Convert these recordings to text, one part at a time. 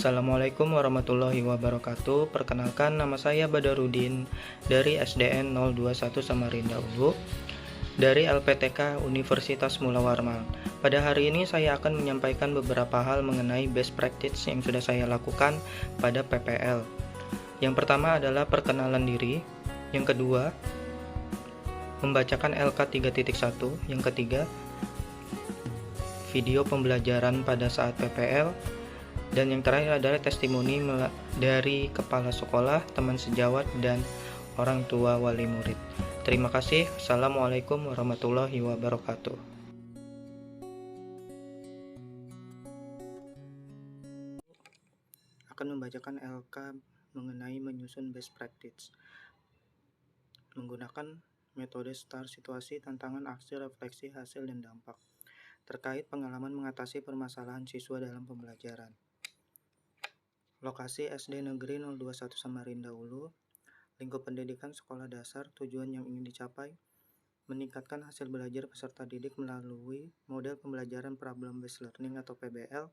Assalamualaikum warahmatullahi wabarakatuh. Perkenalkan, nama saya Badarudin dari SDN 021 Samarinda Ulu dari LPTK Universitas Mula Warman. Pada hari ini saya akan menyampaikan beberapa hal mengenai best practice yang sudah saya lakukan pada PPL. Yang pertama adalah perkenalan diri, yang kedua membacakan LK 3.1, yang ketiga video pembelajaran pada saat PPL, dan yang terakhir adalah testimoni dari kepala sekolah, teman sejawat, dan orang tua wali murid. Terima kasih. Assalamualaikum warahmatullahi wabarakatuh. Akan membacakan LK mengenai menyusun best practice menggunakan metode STAR, situasi, tantangan, aksi, refleksi, hasil, dan dampak terkait pengalaman mengatasi permasalahan siswa dalam pembelajaran. Lokasi SD Negeri 021 Samarinda Ulu. Lingkup pendidikan sekolah dasar. Tujuan yang ingin dicapai: meningkatkan hasil belajar peserta didik melalui model pembelajaran Problem Based Learning atau PBL.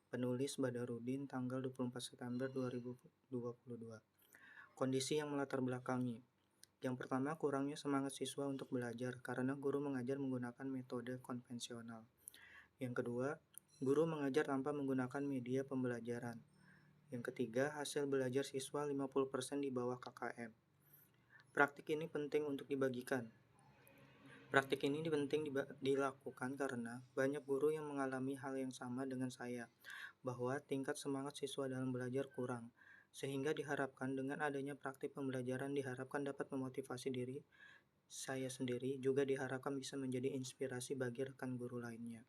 Penulis Badarudin, tanggal 24 September 2022. Kondisi yang melatar belakangi: yang pertama, kurangnya semangat siswa untuk belajar karena guru mengajar menggunakan metode konvensional. Yang kedua, guru mengajar tanpa menggunakan media pembelajaran. Yang ketiga, hasil belajar siswa 50% di bawah KKM. Praktik ini penting untuk dibagikan. Praktik ini penting dilakukan karena banyak guru yang mengalami hal yang sama dengan saya, bahwa tingkat semangat siswa dalam belajar kurang, sehingga diharapkan dengan adanya praktik pembelajaran diharapkan dapat memotivasi diri saya sendiri, juga diharapkan bisa menjadi inspirasi bagi rekan guru lainnya.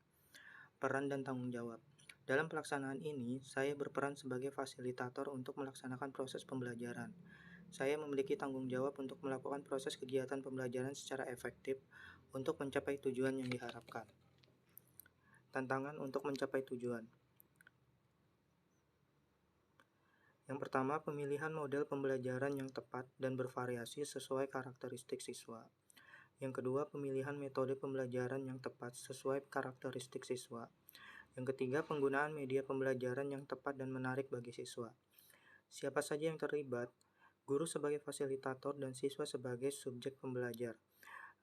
Peran dan tanggung jawab. Dalam pelaksanaan ini, saya berperan sebagai fasilitator untuk melaksanakan proses pembelajaran. Saya memiliki tanggung jawab untuk melakukan proses kegiatan pembelajaran secara efektif untuk mencapai tujuan yang diharapkan. Tantangan untuk mencapai tujuan. Yang pertama, pemilihan model pembelajaran yang tepat dan bervariasi sesuai karakteristik siswa. Yang kedua, pemilihan metode pembelajaran yang tepat sesuai karakteristik siswa. Yang ketiga, penggunaan media pembelajaran yang tepat dan menarik bagi siswa. Siapa saja yang terlibat? Guru sebagai fasilitator dan siswa sebagai subjek pembelajar.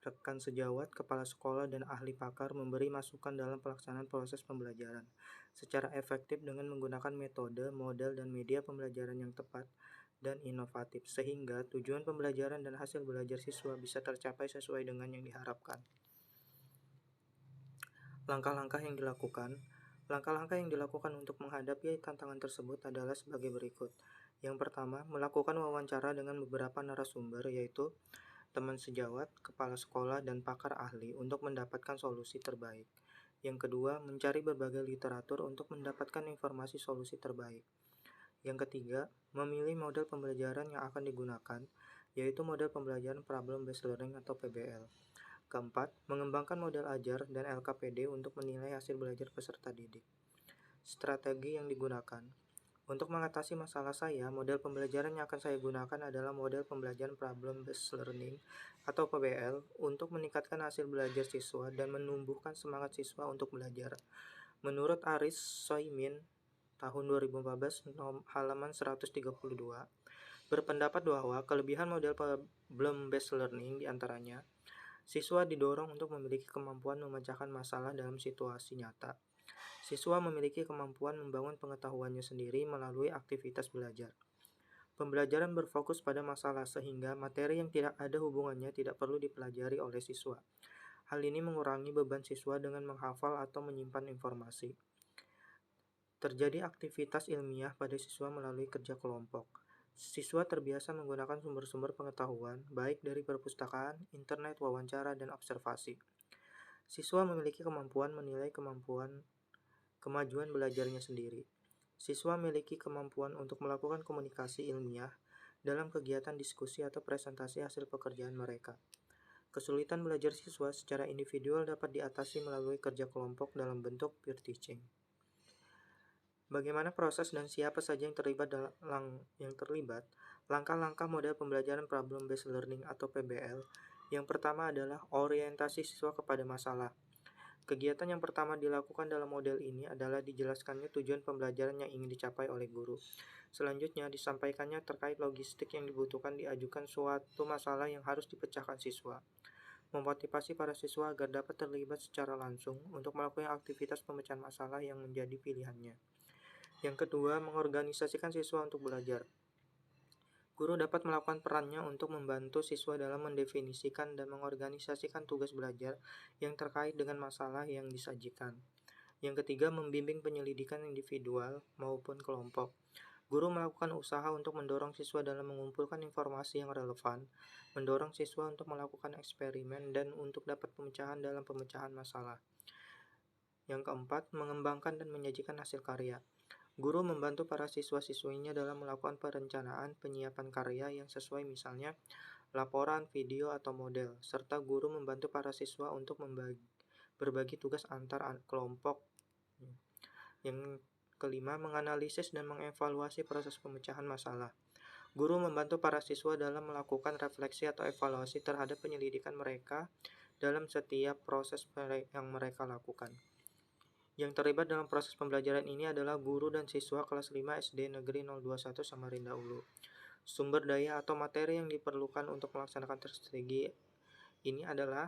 Rekan sejawat, kepala sekolah, dan ahli pakar memberi masukan dalam pelaksanaan proses pembelajaran secara efektif dengan menggunakan metode, model, dan media pembelajaran yang tepat dan inovatif, sehingga tujuan pembelajaran dan hasil belajar siswa bisa tercapai sesuai dengan yang diharapkan. Langkah-langkah yang dilakukan. Langkah-langkah yang dilakukan untuk menghadapi tantangan tersebut adalah sebagai berikut. Yang pertama, melakukan wawancara dengan beberapa narasumber, yaitu teman sejawat, kepala sekolah, dan pakar ahli untuk mendapatkan solusi terbaik. Yang kedua, mencari berbagai literatur untuk mendapatkan informasi solusi terbaik. Yang ketiga, memilih model pembelajaran yang akan digunakan, yaitu model pembelajaran Problem Based Learning atau PBL. Keempat, mengembangkan model ajar dan LKPD untuk menilai hasil belajar peserta didik. Strategi yang digunakan. Untuk mengatasi masalah saya, model pembelajaran yang akan saya gunakan adalah model pembelajaran Problem Based Learning atau PBL untuk meningkatkan hasil belajar siswa dan menumbuhkan semangat siswa untuk belajar. Menurut Aris Soimin, tahun 2014, halaman 132, berpendapat bahwa kelebihan model Problem Based Learning diantaranya, siswa didorong untuk memiliki kemampuan memecahkan masalah dalam situasi nyata. Siswa memiliki kemampuan membangun pengetahuannya sendiri melalui aktivitas belajar. Pembelajaran berfokus pada masalah sehingga materi yang tidak ada hubungannya tidak perlu dipelajari oleh siswa. Hal ini mengurangi beban siswa dengan menghafal atau menyimpan informasi. Terjadi aktivitas ilmiah pada siswa melalui kerja kelompok. Siswa terbiasa menggunakan sumber-sumber pengetahuan, baik dari perpustakaan, internet, wawancara, dan observasi. Siswa memiliki kemampuan menilai kemajuan belajarnya sendiri. Siswa memiliki kemampuan untuk melakukan komunikasi ilmiah dalam kegiatan diskusi atau presentasi hasil pekerjaan mereka. Kesulitan belajar siswa secara individual dapat diatasi melalui kerja kelompok dalam bentuk peer teaching. Bagaimana proses dan siapa saja yang terlibat? Langkah-langkah model pembelajaran Problem Based Learning atau PBL. Yang pertama adalah orientasi siswa kepada masalah. Kegiatan yang pertama dilakukan dalam model ini adalah dijelaskannya tujuan pembelajaran yang ingin dicapai oleh guru. Selanjutnya, disampaikannya terkait logistik yang dibutuhkan diajukan suatu masalah yang harus dipecahkan siswa. Memotivasi para siswa agar dapat terlibat secara langsung untuk melakukan aktivitas pemecahan masalah yang menjadi pilihannya. Yang kedua, mengorganisasikan siswa untuk belajar. Guru dapat melakukan perannya untuk membantu siswa dalam mendefinisikan dan mengorganisasikan tugas belajar yang terkait dengan masalah yang disajikan. Yang ketiga, membimbing penyelidikan individual maupun kelompok. Guru melakukan usaha untuk mendorong siswa dalam mengumpulkan informasi yang relevan, mendorong siswa untuk melakukan eksperimen, dan untuk dapat pemecahan dalam pemecahan masalah. Yang keempat, mengembangkan dan menyajikan hasil karya. Guru membantu para siswa-siswinya dalam melakukan perencanaan penyiapan karya yang sesuai, misalnya laporan, video, atau model, serta guru membantu para siswa untuk berbagi tugas antar kelompok. Yang kelima, menganalisis dan mengevaluasi proses pemecahan masalah. Guru membantu para siswa dalam melakukan refleksi atau evaluasi terhadap penyelidikan mereka dalam setiap proses yang mereka lakukan. Yang terlibat dalam proses pembelajaran ini adalah guru dan siswa kelas 5 SD Negeri 021 Samarinda Ulu. Sumber daya atau materi yang diperlukan untuk melaksanakan strategi ini adalah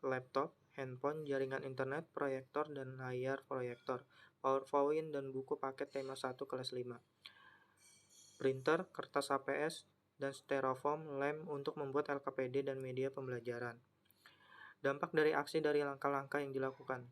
laptop, handphone, jaringan internet, proyektor, dan layar proyektor, PowerPoint, dan buku paket tema 1 kelas 5. Printer, kertas HPS, dan styrofoam, lem untuk membuat LKPD dan media pembelajaran. Dampak dari aksi dari langkah-langkah yang dilakukan.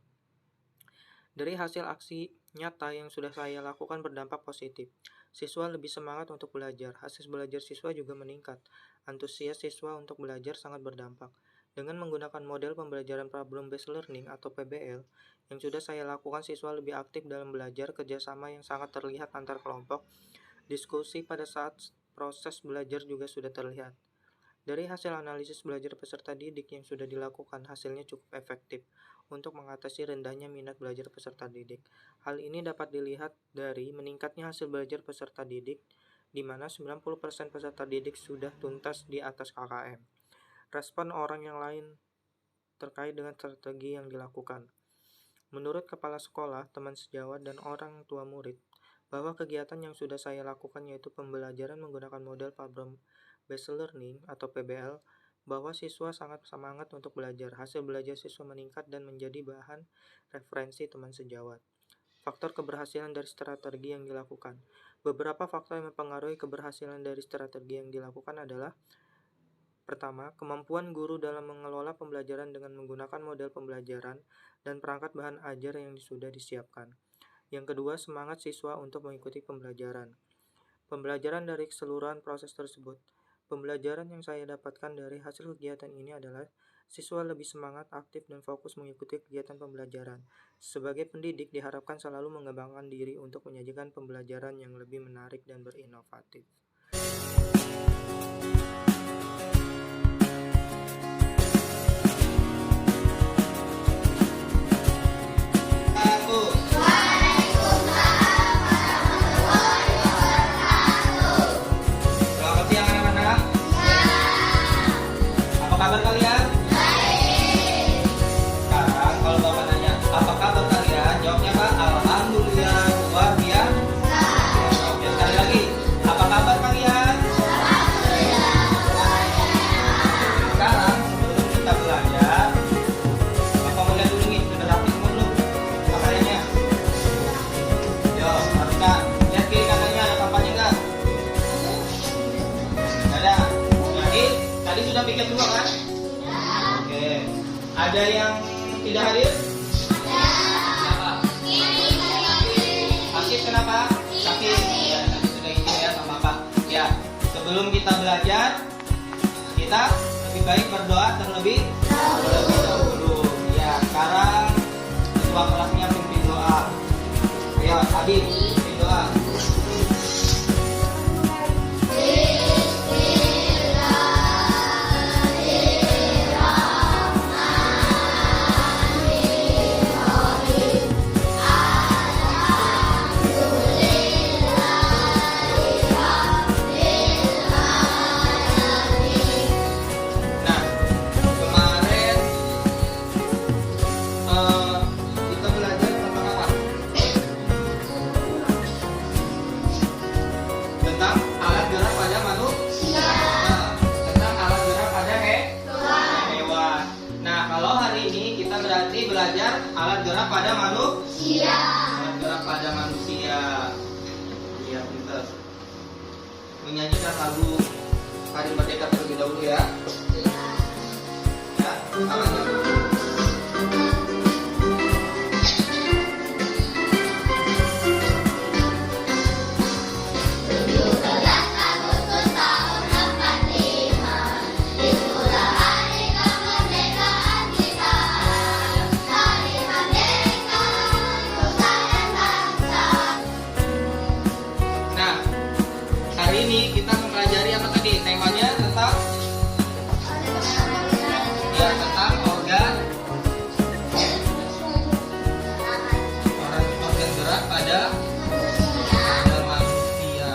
Dari hasil aksi nyata yang sudah saya lakukan berdampak positif. Siswa lebih semangat untuk belajar. Hasil belajar siswa juga meningkat. Antusias siswa untuk belajar sangat berdampak. Dengan menggunakan model pembelajaran Problem Based Learning atau PBL yang sudah saya lakukan, siswa lebih aktif dalam belajar, kerjasama yang sangat terlihat antar kelompok. Diskusi pada saat proses belajar juga sudah terlihat. Dari hasil analisis belajar peserta didik yang sudah dilakukan, hasilnya cukup efektif untuk mengatasi rendahnya minat belajar peserta didik. Hal ini dapat dilihat dari meningkatnya hasil belajar peserta didik, di mana 90% peserta didik sudah tuntas di atas KKM. Respon orang yang lain terkait dengan strategi yang dilakukan. Menurut kepala sekolah, teman sejawat, dan orang tua murid, bahwa kegiatan yang sudah saya lakukan yaitu pembelajaran menggunakan model Problem Based Learning atau PBL, bahwa siswa sangat semangat untuk belajar. Hasil belajar siswa meningkat dan menjadi bahan referensi teman sejawat. Faktor keberhasilan dari strategi yang dilakukan. Beberapa faktor yang mempengaruhi keberhasilan dari strategi yang dilakukan adalah: pertama, kemampuan guru dalam mengelola pembelajaran dengan menggunakan model pembelajaran dan perangkat bahan ajar yang sudah disiapkan. Yang kedua, semangat siswa untuk mengikuti pembelajaran. Pembelajaran dari keseluruhan proses tersebut. Pembelajaran yang saya dapatkan dari hasil kegiatan ini adalah siswa lebih semangat, aktif, dan fokus mengikuti kegiatan pembelajaran. Sebagai pendidik, diharapkan selalu mengembangkan diri untuk menyajikan pembelajaran yang lebih menarik dan berinovatif. Kabar kalian? Baik. Sekarang kalau Bapak nanya, apa kabar kalian? Jawabnya apa? Alhamdulillah luar biasa. Oke, sekali lagi. Apa kabar kalian? Alhamdulillah luar biasa. Sekarang sebelum kita belajar, Bapak mau lihat dulu nih, sudah rapi semua belum? Pakaiannya. Yo, perhatikan. Lihat kiri kanannya, ada papanya enggak? Ada. Jadi, tadi sudah pikir dulu kan? Oke. Ada yang tidak hadir? Siapa? Sakit kenapa? Sakit. Ya, tadi sudah izin ya sama Bapak. Ya, sebelum kita belajar, kita lebih baik berdoa terlebih dahulu. Ya, sekarang ketua kelasnya pimpin doa. Ayo, Habib, pimpin doa. hari ini kita berarti belajar alat gerak pada manusia. Alat gerak pada manusia. Iya, pintar. Menyanyikan lagu Hari Merdeka terlebih dahulu ya. Ya, tangannya. Hari ini kita mempelajari apa tadi? Temanya tentang tentang organ gerak pada manusia.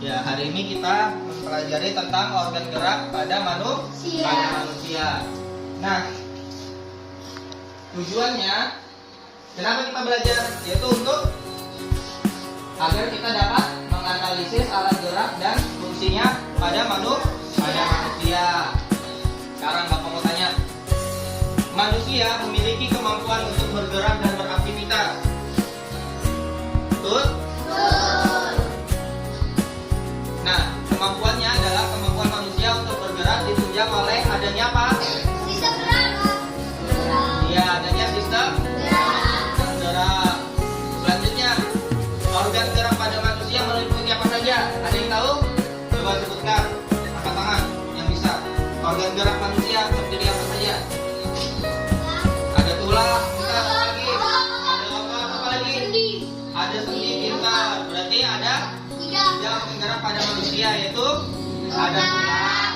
Ya, hari ini kita mempelajari tentang organ gerak pada manusia. Nah, tujuannya kenapa kita belajar? Yaitu untuk agar kita dapat menganalisis alat gerak dan fungsinya pada manusia. Sekarang Bapak mau tanya, manusia memiliki kemampuan untuk bergerak dan beraktivitas. Betul? Nah, kemampuannya adalah kemampuan manusia untuk bergerak ditunjang oleh adanya apa? Sistem gerak. Iya, adanya sistem gerak. Selanjutnya, organ gerak pada manusia meliputi apa saja? Ada yang tahu? Coba sebutkan, angkat tangan yang bisa. Organ gerak manusia terdiri apa saja? Ada tulang, kita apa lagi? Ada apa lagi? Ada sendi, pintar. Berarti ada tiga organ gerak pada manusia, yaitu ada tulang.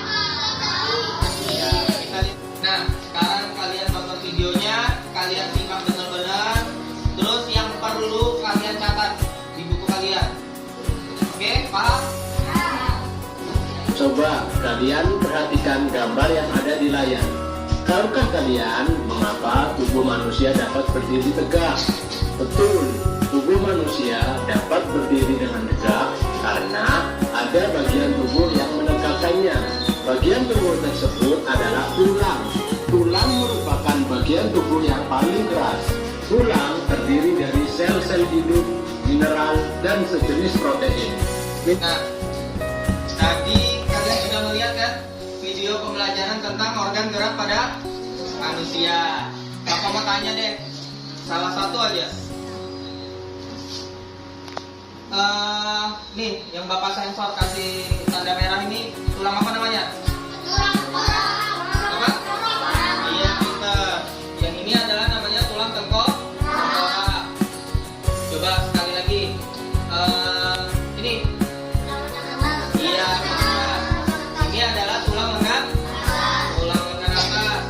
Nah, sekarang kalian tonton videonya, kalian simak benar-benar. Terus yang perlu kalian catat di buku kalian. Oke, paham? Coba kalian perhatikan gambar yang ada di layar. Tahukah kalian mengapa tubuh manusia dapat berdiri tegak? Betul, tubuh manusia dapat berdiri dengan tegak karena ada bagian tubuh yang menegakkannya. Bagian tubuh tersebut adalah tulang. Tulang merupakan bagian tubuh yang paling keras. Tulang terdiri dari sel-sel hidup, mineral, dan sejenis protein. Nah, tadi kalian sudah melihat kan video pembelajaran tentang organ gerak pada manusia. Bapak mau tanya deh, salah satu aja. Nih, yang Bapak sensor kasih tanda merah ini tulang apa namanya? Apa? Iya, pintar. Yang ini adalah namanya tulang tengkorak. Coba sekali lagi. Ini. Iya, pintar. Ini adalah tulang lengan. Tulang lengan atas.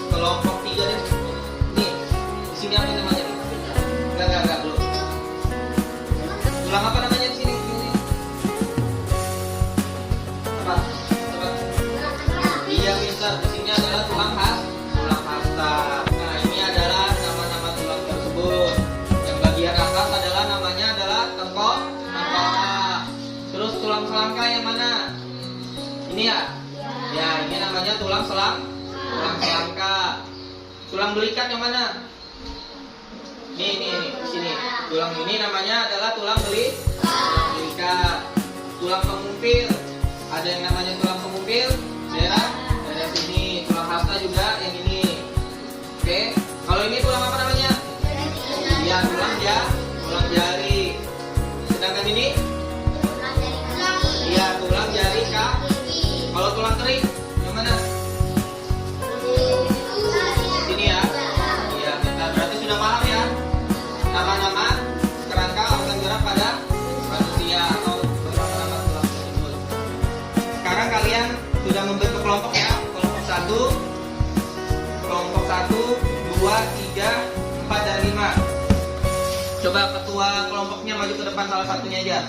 Kelompok 3 deh. Nih, di sini apa namanya? Enggak belum. Tulang apa namanya di sini? Apa? Coba. Iya, pintar. Di sini adalah tulang hasta. Nah, ini adalah nama-nama tulang tersebut. Yang bagian atas adalah namanya adalah tengkorak. Terus tulang selangka yang mana? Ini ya? Ya, ini namanya tulang selangka. Tulang belikat yang mana? Nih, di sini. Tulang ini namanya adalah tulang belikat. Tulang pengumpil. Ada yang namanya tulang pengumpil. Daerah sini. Tulang hasta juga yang ini. Oke. Kalau ini tulang apa namanya? Iya, tulang jari. Sedangkan ini? Iya, tulang jari kaki. Kalau tulang kering yang mana? Sini ya. Iya, kita berarti sudah paham ya nama-nama kerangka organ gerak pada manusia atau nama-nama tulang tersebut. Sekarang kalian sudah membentuk kelompok ya. Kelompok 1, 2, 3, 4, dan 5. Coba ketua kelompoknya maju ke depan salah satunya aja.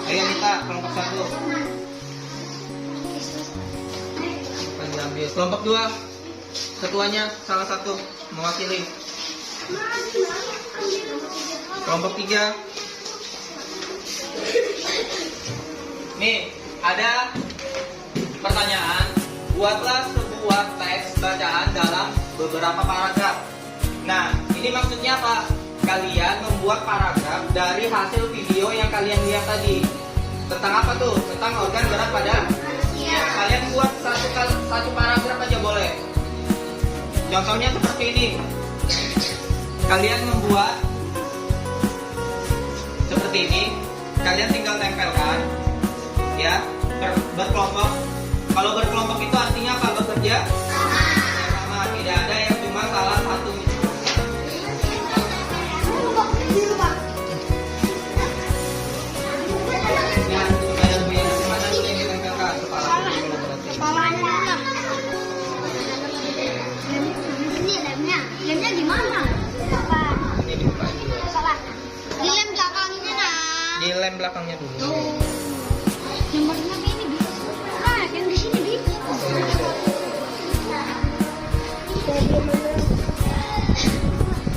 Ayo kita kelompok 1. Kelompok 2, ketuanya salah satu mewakili. Kelompok 3. Nih, ada buatlah sebuah teks bacaan dalam beberapa paragraf. Nah, ini maksudnya apa? Kalian membuat paragraf dari hasil video yang kalian lihat tadi. Tentang apa tuh? Tentang organ gerak pada manusia. Kalian buat satu paragraf aja boleh. Contohnya seperti ini. Kalian membuat seperti ini. Kalian tinggal tempelkan, ya, berkelompok. Kalau berkelompok itu artinya apa? Bekerja sama. Tidak ada yang cuma salah satu. Ya, supaya lebih enak gimana tuh yang ditempelkan Kepalanya ini lemnya gimana? ini dibuka dulu. Di lem belakangnya nah. Di lem belakangnya dulu. Nomornya ini bisa. Ah, yang di sini bisa.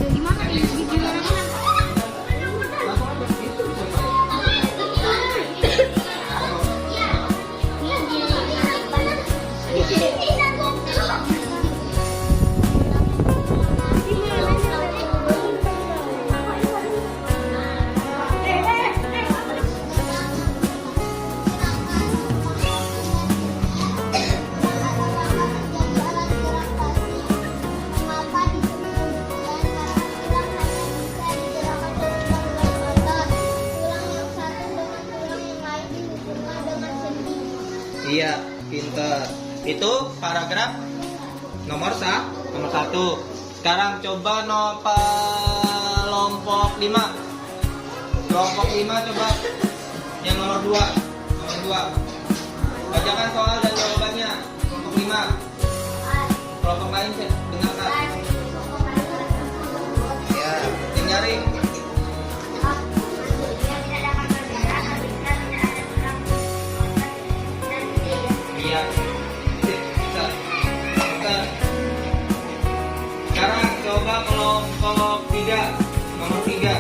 Dari mana ini? Di mana? Iya, pinter. Itu paragraf nomor 1. Sekarang coba kelompok 5. Kelompok 5 coba yang nomor 2. Nomor 2. Bacakan soal dan jawabannya. Kelompok 5. Kelompok lain dengarkan. Ya, dengarin. Iya. Bisa. Sekarang coba kelompok 3. Nomor 3.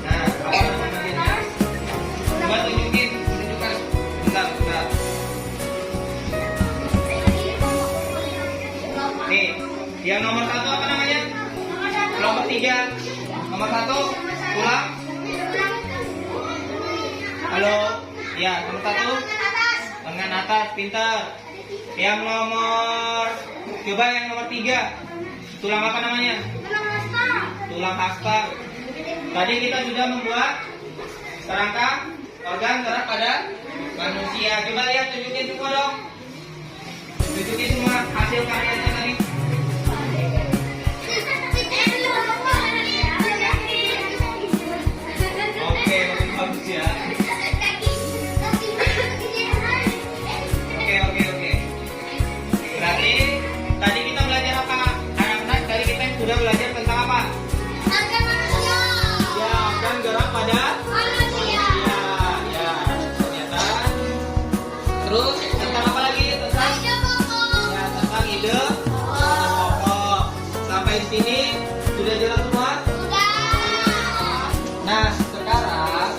Nah, apa namanya? Coba tunjukkan. Bentar. Nih, yang nomor 1 apa namanya? Kelompok 3. Nomor 1, ulang. Halo. Ya, nomor 1 lengan atas, pintar. Yang nomor, coba yang nomor 3, tulang apa namanya? Tulang hasta. Tadi kita sudah membuat kerangka organ gerak pada manusia. Coba lihat, tunjukin semua dong. Tunjukin semua hasil karyanya tadi. Oke, bagus ya. Oke. Berarti tadi kita belajar apa? Anak-anak, tadi kita sudah belajar tentang apa? Organ manusia. Ya, organ gerak pada Manusia. Ya, ternyata. Terus tentang apa lagi? Tentang ide pokok. Sampai di sini sudah jelas semua? Nah, sekarang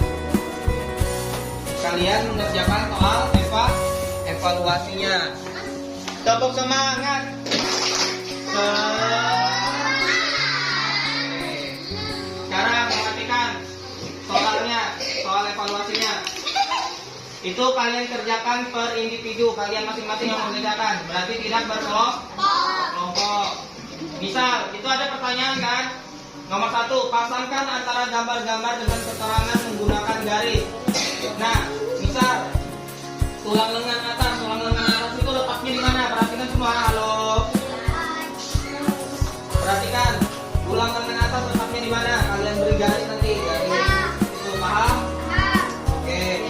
kalian mengerjakan soal evaluasinya. Tepuk semangat. Sekarang perhatikan soal evaluasinya. Itu kalian kerjakan per individu, kalian masing-masing yang mengerjakan. Berarti tidak berkelompok. Misal, itu ada pertanyaan kan? Nomor 1, pasangkan antara gambar-gambar dengan keterangan menggunakan garis. Nah, misal tulang lengan atas itu letaknya di mana? Perhatikan semua. Halo. Perhatikan tulang lengan atas letaknya di mana? Kalian beri garis nanti. Garis. Itu paham? Oke.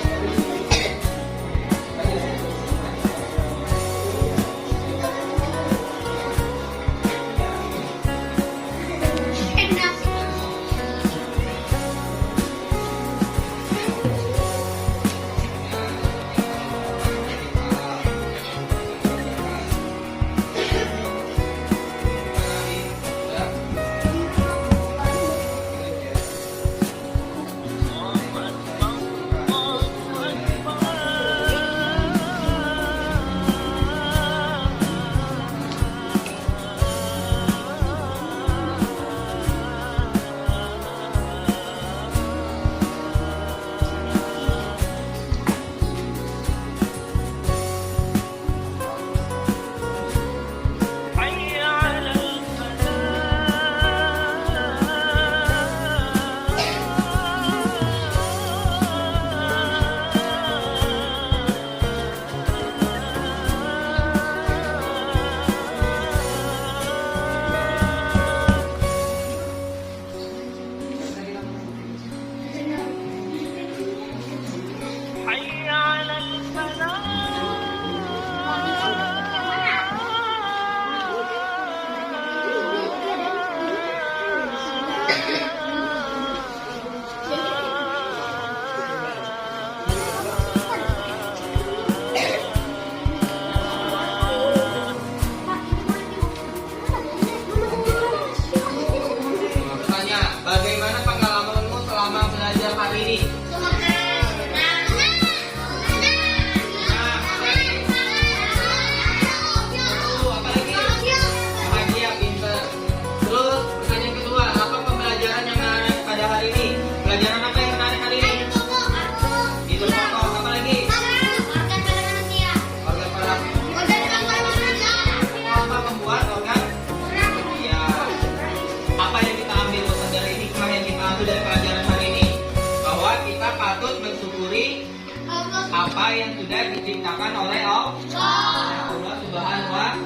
yang diciptakan oleh Allah Subhanahu wa Ta'ala.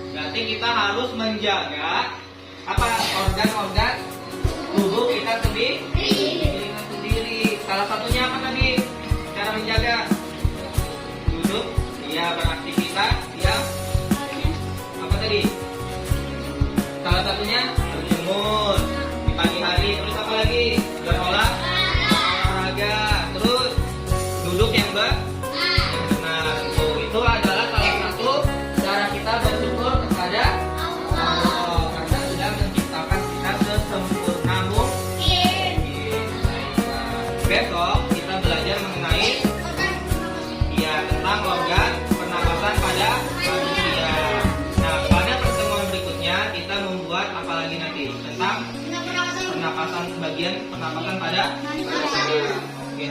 Berarti kita harus menjaga apa organ-organ tubuh kita sendiri. Salah satunya apa tadi? Cara menjaga duduk, dia beraktivitas, dia apa tadi? Salah satunya berjemur di pagi hari, terus apa lagi? Berolahraga, terus duduk yang benar. Itu adalah salah satu cara kita bersyukur kepada Allah karena sudah menciptakan kita sesempurna mungkin. Besok kita belajar mengenai tentang organ pernapasan pada manusia. Nah, pada pertemuan berikutnya kita membuat apa lagi nanti tentang pernapasan pernapasan pada manusia. Oke.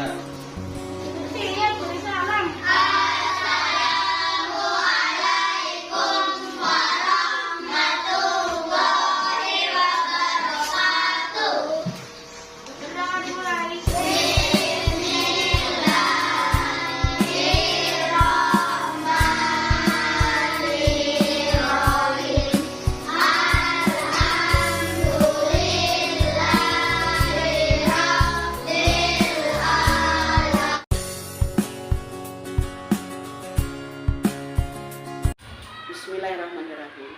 Bismillahirrahmanirrahim.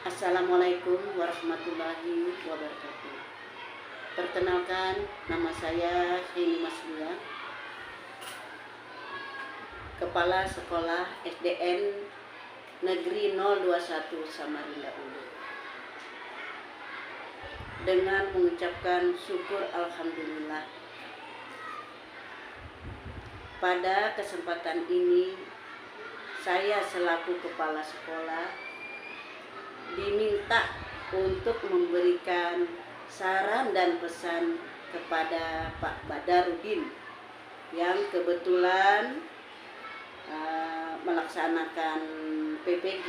Assalamualaikum warahmatullahi wabarakatuh. Perkenalkan, nama saya Heni Maslia, Kepala Sekolah SDN Negeri 021 Samarinda Ulu. Dengan mengucapkan syukur alhamdulillah, pada kesempatan ini saya selaku kepala sekolah diminta untuk memberikan saran dan pesan kepada Pak Badarudin yang kebetulan melaksanakan PPG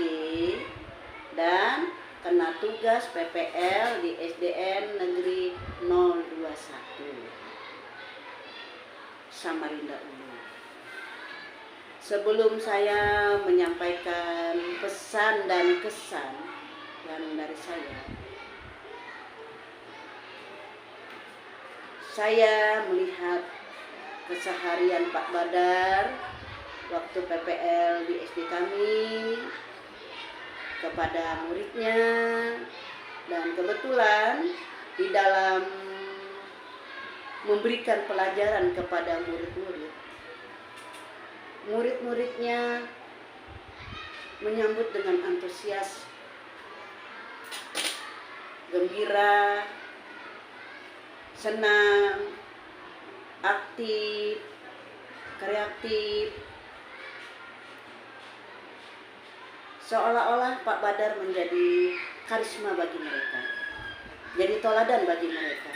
dan kena tugas PPL di SDN Negeri 021 Samarinda Ulu. Sebelum saya menyampaikan pesan dan kesan yang dari saya melihat keseharian Pak Badar waktu PPL di SD kami kepada muridnya, dan kebetulan di dalam memberikan pelajaran kepada murid-muridnya menyambut dengan antusias, gembira, senang, aktif, kreatif. Seolah-olah Pak Badar menjadi karisma bagi mereka, jadi toladan bagi mereka.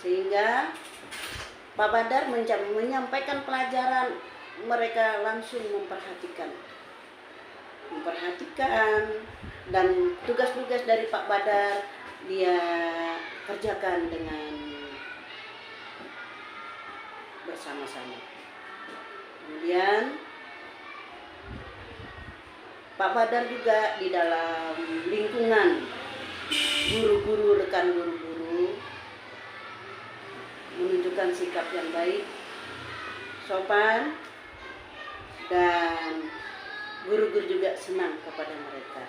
Sehingga Pak Badar menyampaikan pelajaran, mereka langsung memperhatikan dan tugas-tugas dari Pak Badar dia kerjakan dengan bersama-sama. Kemudian Pak Badar juga di dalam lingkungan guru-guru, rekan guru-guru menunjukkan sikap yang baik, sopan, dan guru-guru juga senang kepada mereka,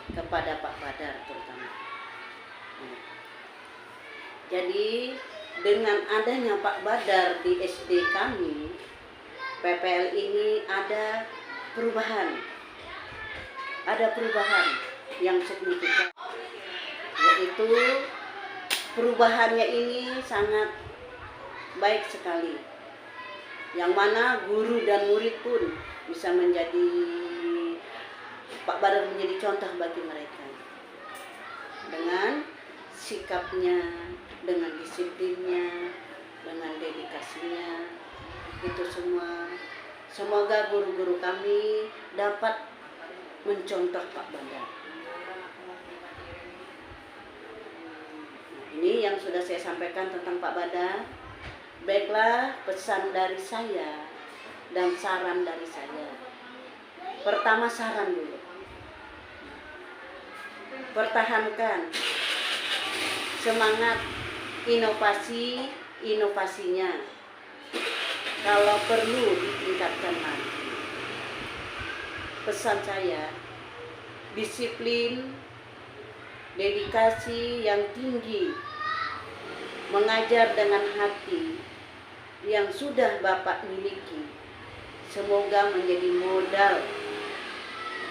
kepada Pak Badar terutama. Jadi dengan adanya Pak Badar di SD kami, PPL ini ada perubahan yang signifikan, yaitu perubahannya ini sangat baik sekali, yang mana guru dan murid pun bisa menjadi, Pak Badar menjadi contoh bagi mereka dengan sikapnya, dengan disiplinnya, dengan dedikasinya. Itu semua semoga guru-guru kami dapat mencontoh Pak Badar. Ini yang sudah saya sampaikan tentang Pak Badar. Baiklah, pesan dari saya dan saran dari saya. Pertama, saran dulu. Pertahankan semangat inovasinya. Kalau perlu ditingkatkan lagi. Pesan saya, disiplin, dedikasi yang tinggi, mengajar dengan hati yang sudah Bapak miliki. Semoga menjadi modal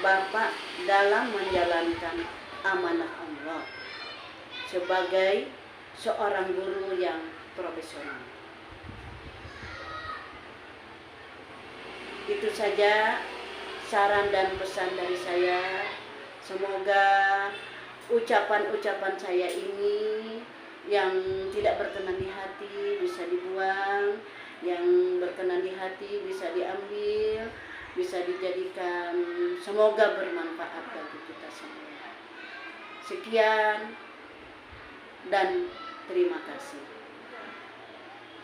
Bapak dalam menjalankan amanah Allah sebagai seorang guru yang profesional. Itu saja saran dan pesan dari saya. Semoga ucapan-ucapan saya ini yang tidak berkenan di hati bisa dibuang, yang berkenan di hati bisa diambil, bisa dijadikan, semoga bermanfaat bagi kita semua. Sekian dan terima kasih.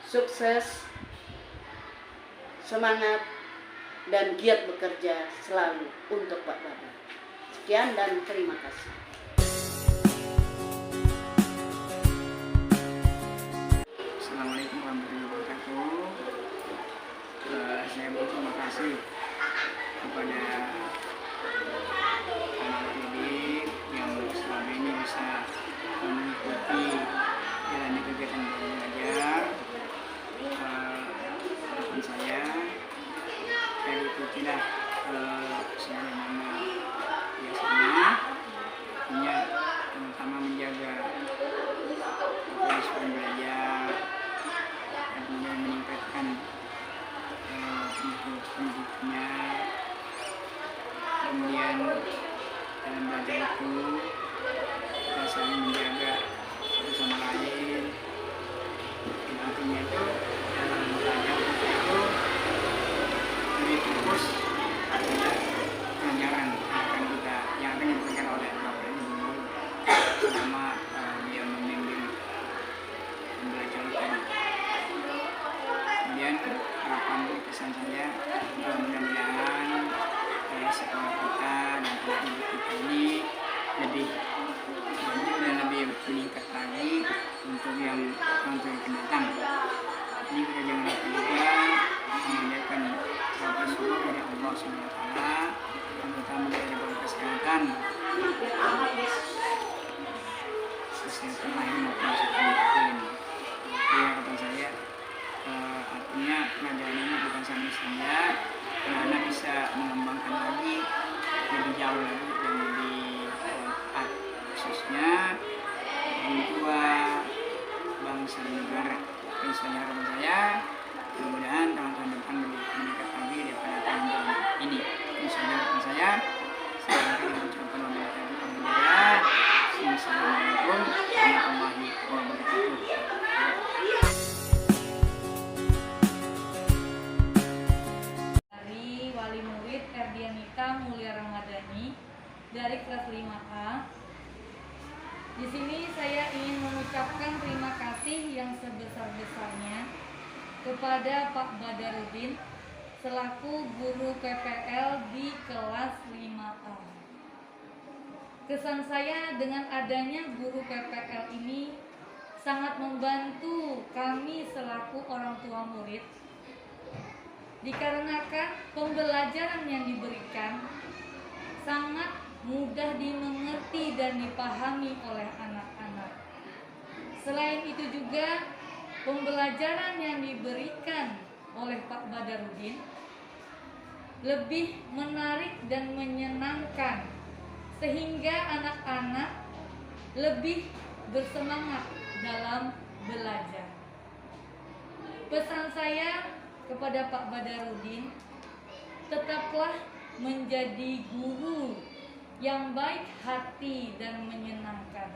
Sukses, semangat, dan giat bekerja selalu untuk Pak Badar. Sekian dan terima kasih. Assalamualaikum warahmatullahi wabarakatuh. Saya berterima kasih kepada anak didik yang selama ini bisa mengikuti jalannya kegiatan belajar. Harapan saya ikutilah sebagaimana biasanya, punya terutama menjaga kebersihan belajar dan kemudian meningkatkan untuk pendidiknya. Kemudian dalam belajar itu kita saling menjaga satu sama lain. Artinya itu dalam belajar itu lebih fokus pada pelajaran yang akan diberikan oleh Bapak Ibu guru selama dia membimbing pembelajaran tadi. Kemudian harapan pesan saya, mudah-mudahan sekolah kita dan anak didik kita ini lebih maju dan lebih meningkat lagi untuk yang akan datang. Ini kita jangan lupa juga mengajarkan bersyukur dari Allah SWT, terutama dari kesehatan lahir maupun kesehatan batin. Jadi harapan saya, artinya pelajaran ini bukan sampai saja anak bisa mengembangkan lagi lebih jauh lagi dan lebih tepat, khususnya orang tua, bangsa dan negara. Ini saja harapan saya. Mudah-mudahan tahun-tahun depan lebih meningkat lagi daripada tahun-tahun ini. Ini saja harapan saya. Saya mengucapkan alhamdulillah. Assalamualaikum warahmatullahi wabarakatuh. Dari wali murid Erdianita Mulia Ramadhani dari kelas 5A. Di sini saya ingin mengucapkan terima kasih yang sebesar-besarnya kepada Pak Badarudin selaku guru PPL di kelas 5A. Kesan saya dengan adanya guru PPL ini sangat membantu kami selaku orang tua murid, dikarenakan pembelajaran yang diberikan sangat mudah dimengerti dan dipahami oleh anak-anak. Selain itu juga pembelajaran yang diberikan oleh Pak Badarudin lebih menarik dan menyenangkan, sehingga anak-anak lebih bersemangat dalam belajar. Pesan saya kepada Pak Badarudin, tetaplah menjadi guru yang baik hati dan menyenangkan,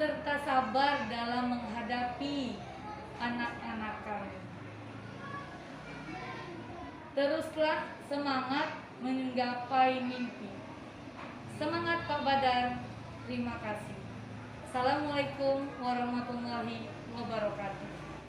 serta sabar dalam menghadapi anak-anak kami. Teruslah semangat menggapai mimpi. Semangat Pak Badar. Terima kasih. Assalamualaikum warahmatullahi wabarakatuh.